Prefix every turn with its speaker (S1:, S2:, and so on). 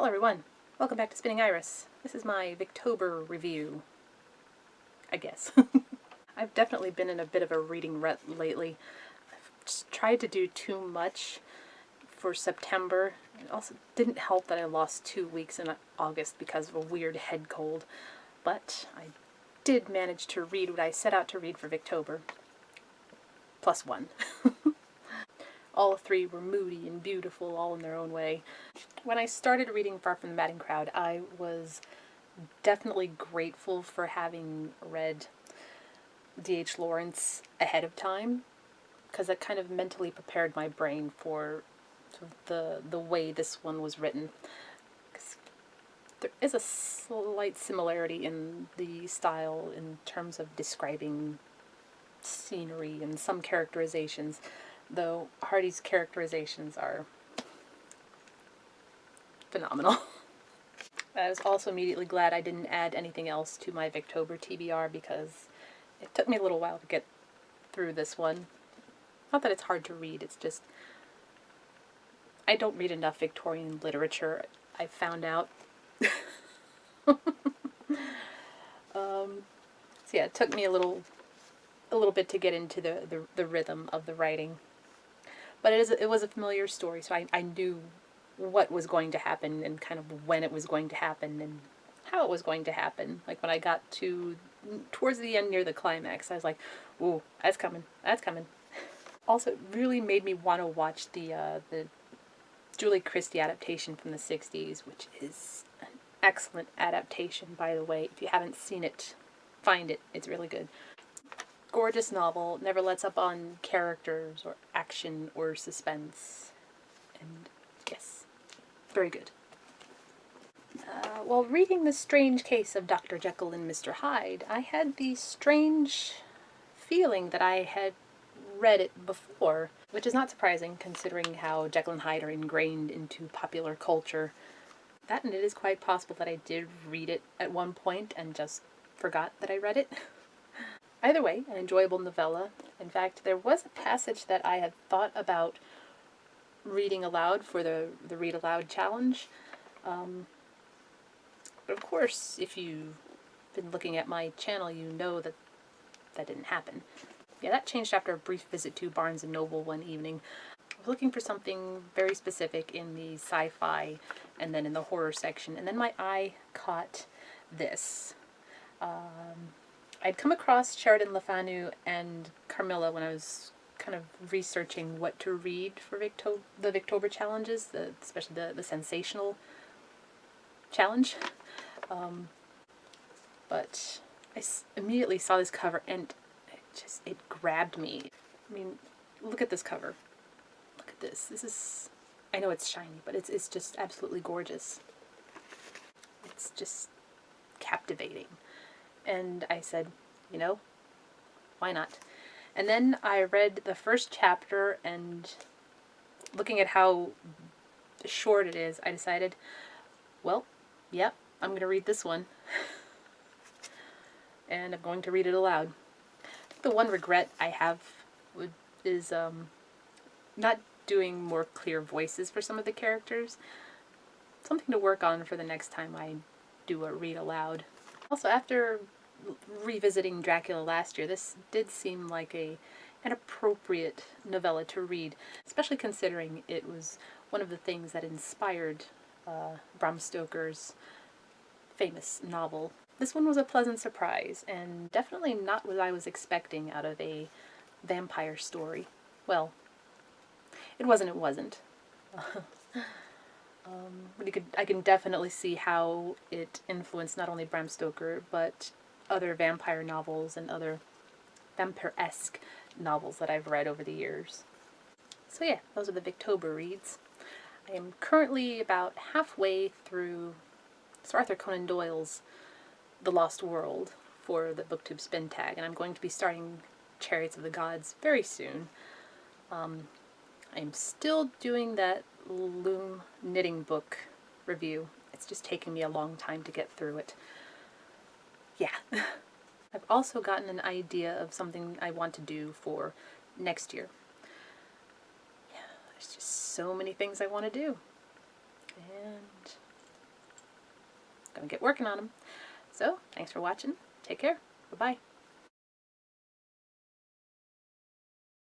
S1: Hello everyone, welcome back to Spinning Iris. This is my Victober review, I guess. I've definitely been in a bit of a reading rut lately. I've just tried to do too much for September. It also didn't help that I lost 2 weeks in August because of a weird head cold, but I did manage to read what I set out to read for Victober. +1. All three were moody and beautiful, all in their own way. When I started reading Far From the Madding Crowd, I was definitely grateful for having read D.H. Lawrence ahead of time, because it kind of mentally prepared my brain for sort of the way this one was written. There is a slight similarity in the style in terms of describing scenery and some characterizations, though Hardy's characterizations are phenomenal. I was also immediately glad I didn't add anything else to my Victober TBR because it took me a little while to get through this one. Not that it's hard to read, it's just I don't read enough Victorian literature, I found out. So yeah, it took me a little bit to get into the rhythm of the writing. But it was a familiar story, so I knew what was going to happen and kind of when it was going to happen and how it was going to happen. Like when I got towards the end near the climax, I was like, ooh, that's coming, that's coming. Also, it really made me want to watch the Julie Christie adaptation from the 60s, which is an excellent adaptation, by the way. If you haven't seen it, find it. It's really good. Gorgeous novel, never lets up on characters or action or suspense. And yes, very good. While reading The Strange Case of Dr. Jekyll and Mr. Hyde, I had the strange feeling that I had read it before, which is not surprising considering how Jekyll and Hyde are ingrained into popular culture. That and it is quite possible that I did read it at one point and just forgot that I read it. Either way, an enjoyable novella. In fact, there was a passage that I had thought about reading aloud for the Read Aloud challenge. But of course, if you've been looking at my channel, you know that that didn't happen. Yeah, that changed after a brief visit to Barnes & Noble one evening. I was looking for something very specific in the sci-fi and then in the horror section, and then my eye caught this. I'd come across Sheridan, Fanu, and Carmilla when I was kind of researching what to read for the Victober challenges, especially the sensational challenge. But I immediately saw this cover and it grabbed me. I mean, look at this cover. Look at this. This is, I know it's shiny, but it's just absolutely gorgeous. It's just captivating. And I said, you know, why not? And then I read the first chapter, and looking at how short it is, I decided, well, yep, I'm going to read this one. And I'm going to read it aloud. The one regret I have is not doing more clear voices for some of the characters. Something to work on for the next time I do a read aloud. Also, after revisiting Dracula last year, this did seem like an appropriate novella to read, especially considering it was one of the things that inspired Bram Stoker's famous novel. This one was a pleasant surprise, and definitely not what I was expecting out of a vampire story. Well, it wasn't. But I can definitely see how it influenced not only Bram Stoker, but other vampire novels and other vampire-esque novels that I've read over the years. So yeah, those are the Victober reads. I am currently about halfway through Sir Arthur Conan Doyle's The Lost World for the BookTube spin tag, and I'm going to be starting Chariots of the Gods very soon. I'm still doing that loom knitting book review. It's just taking me a long time to get through it. Yeah. I've also gotten an idea of something I want to do for next year. Yeah, there's just so many things I want to do. And going to get working on them. So, thanks for watching. Take care. Bye-bye.